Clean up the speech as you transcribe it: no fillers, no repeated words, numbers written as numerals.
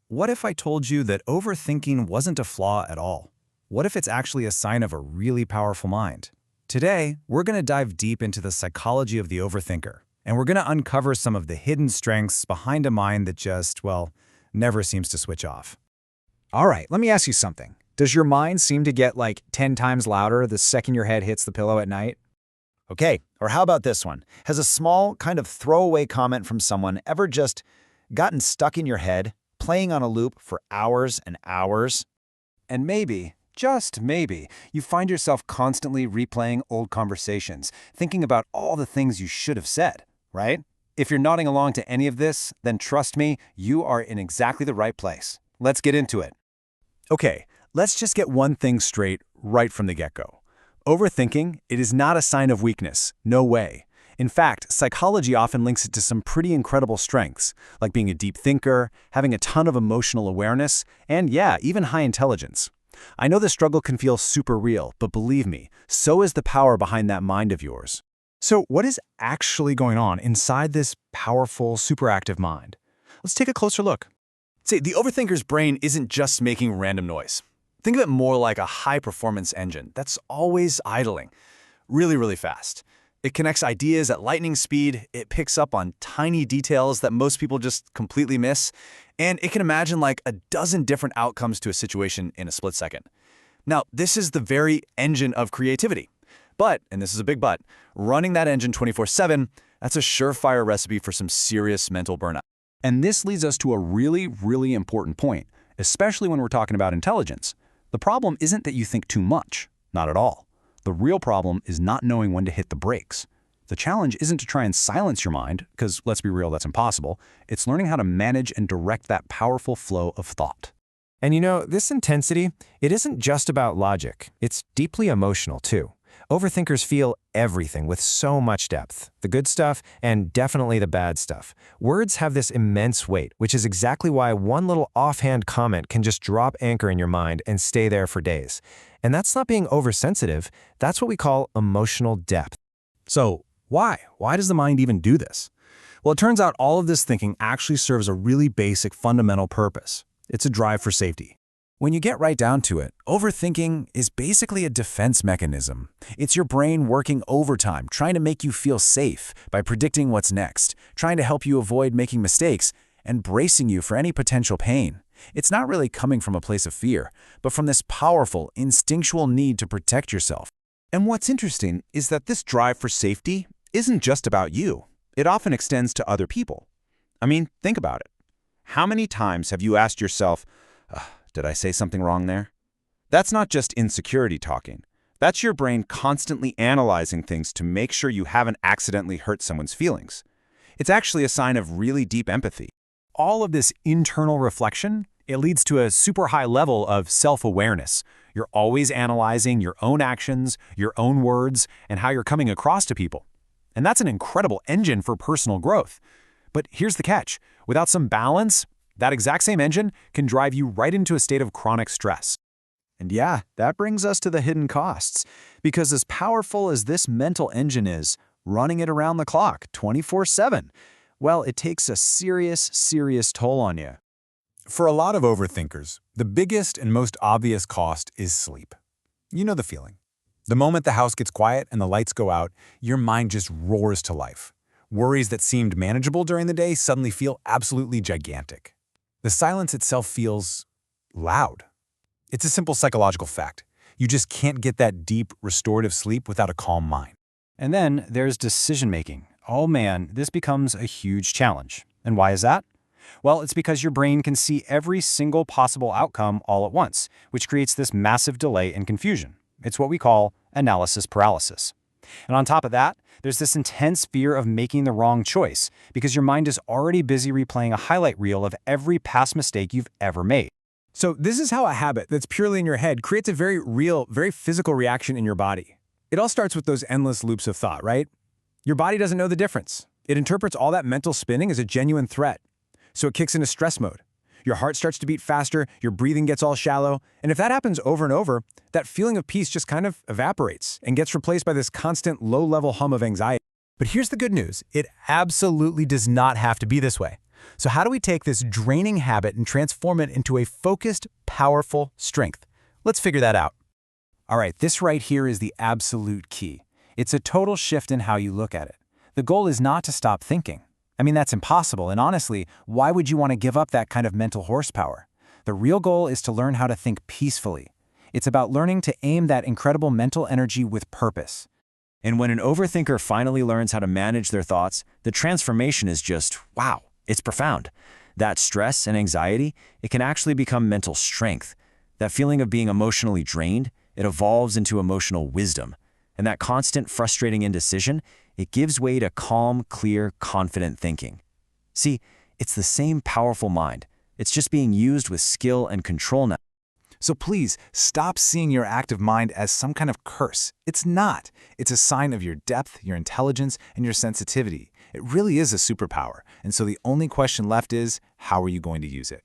What if I told you that overthinking wasn't a flaw at all? What if it's actually a sign of a really powerful mind? Today, we're going to dive deep into the psychology of the overthinker, and we're going to uncover some of the hidden strengths behind a mind that just, well, never seems to switch off. All right, let me ask you something. Does your mind seem to get like 10 times louder the second your head hits the pillow at night? Okay, or how about this one? Has a small kind of throwaway comment from someone ever just gotten stuck in your head, playing on a loop for hours and hours? And maybe, just maybe, you find yourself constantly replaying old conversations, thinking about all the things you should have said, right? If you're nodding along to any of this, then trust me, you are in exactly the right place. Let's get into it. Okay, let's just get one thing straight right from the get-go. Overthinking, it is not a sign of weakness, no way. In fact, psychology often links it to some pretty incredible strengths, like being a deep thinker, having a ton of emotional awareness, and yeah, even high intelligence. I know the struggle can feel super real, but believe me, so is the power behind that mind of yours. So what is actually going on inside this powerful, superactive mind? Let's take a closer look. See, the overthinker's brain isn't just making random noise. Think of it more like a high-performance engine that's always idling, really, really fast. It connects ideas at lightning speed, it picks up on tiny details that most people just completely miss, and it can imagine like a dozen different outcomes to a situation in a split second. Now, this is the very engine of creativity. But, and this is a big but, running that engine 24/7, that's a surefire recipe for some serious mental burnout. And this leads us to a really, really important point, especially when we're talking about intelligence. The problem isn't that you think too much, not at all. The real problem is not knowing when to hit the brakes. The challenge isn't to try and silence your mind, because let's be real, that's impossible. It's learning how to manage and direct that powerful flow of thought. And this intensity, it isn't just about logic. It's deeply emotional too. Overthinkers feel everything with so much depth, the good stuff and definitely the bad stuff. Words have this immense weight, which is exactly why one little offhand comment can just drop anchor in your mind and stay there for days. And that's not being oversensitive, that's what we call emotional depth. So why? Why does the mind even do this? Well, it turns out all of this thinking actually serves a really basic fundamental purpose. It's a drive for safety. When you get right down to it, overthinking is basically a defense mechanism. It's your brain working overtime, trying to make you feel safe by predicting what's next, trying to help you avoid making mistakes, and bracing you for any potential pain. It's not really coming from a place of fear, but from this powerful, instinctual need to protect yourself. And what's interesting is that this drive for safety isn't just about you. It often extends to other people. I mean, think about it. How many times have you asked yourself, did I say something wrong there? That's not just insecurity talking. That's your brain constantly analyzing things to make sure you haven't accidentally hurt someone's feelings. It's actually a sign of really deep empathy. All of this internal reflection, it leads to a super high level of self-awareness. You're always analyzing your own actions, your own words, and how you're coming across to people. And that's an incredible engine for personal growth. But here's the catch. Without some balance, that exact same engine can drive you right into a state of chronic stress. And yeah, that brings us to the hidden costs. Because as powerful as this mental engine is, running it around the clock, 24/7, well, it takes a serious, serious toll on you. For a lot of overthinkers, the biggest and most obvious cost is sleep. You know the feeling. The moment the house gets quiet and the lights go out, your mind just roars to life. Worries that seemed manageable during the day suddenly feel absolutely gigantic. The silence itself feels loud. It's a simple psychological fact. You just can't get that deep, restorative sleep without a calm mind. And then there's decision-making. Oh man, this becomes a huge challenge. And why is that? Well, it's because your brain can see every single possible outcome all at once, which creates this massive delay and confusion. It's what we call analysis paralysis. And on top of that, there's this intense fear of making the wrong choice because your mind is already busy replaying a highlight reel of every past mistake you've ever made. So this is how a habit that's purely in your head creates a very real, very physical reaction in your body. It all starts with those endless loops of thought, right? Your body doesn't know the difference. It interprets all that mental spinning as a genuine threat. So it kicks into stress mode. Your heart starts to beat faster, your breathing gets all shallow, and if that happens over and over, that feeling of peace just kind of evaporates and gets replaced by this constant low-level hum of anxiety. But here's the good news. It absolutely does not have to be this way. So how do we take this draining habit and transform it into a focused, powerful strength? Let's figure that out. All right, this right here is the absolute key. It's a total shift in how you look at it. The goal is not to stop thinking. I mean, that's impossible, and honestly, why would you want to give up that kind of mental horsepower? The real goal is to learn how to think peacefully. It's about learning to aim that incredible mental energy with purpose. And when an overthinker finally learns how to manage their thoughts, the transformation is just, wow, it's profound. That stress and anxiety, it can actually become mental strength. That feeling of being emotionally drained, it evolves into emotional wisdom. And that constant frustrating indecision, it gives way to calm, clear, confident thinking. See, it's the same powerful mind. It's just being used with skill and control now. So please, stop seeing your active mind as some kind of curse. It's not. It's a sign of your depth, your intelligence, and your sensitivity. It really is a superpower. And so the only question left is, how are you going to use it?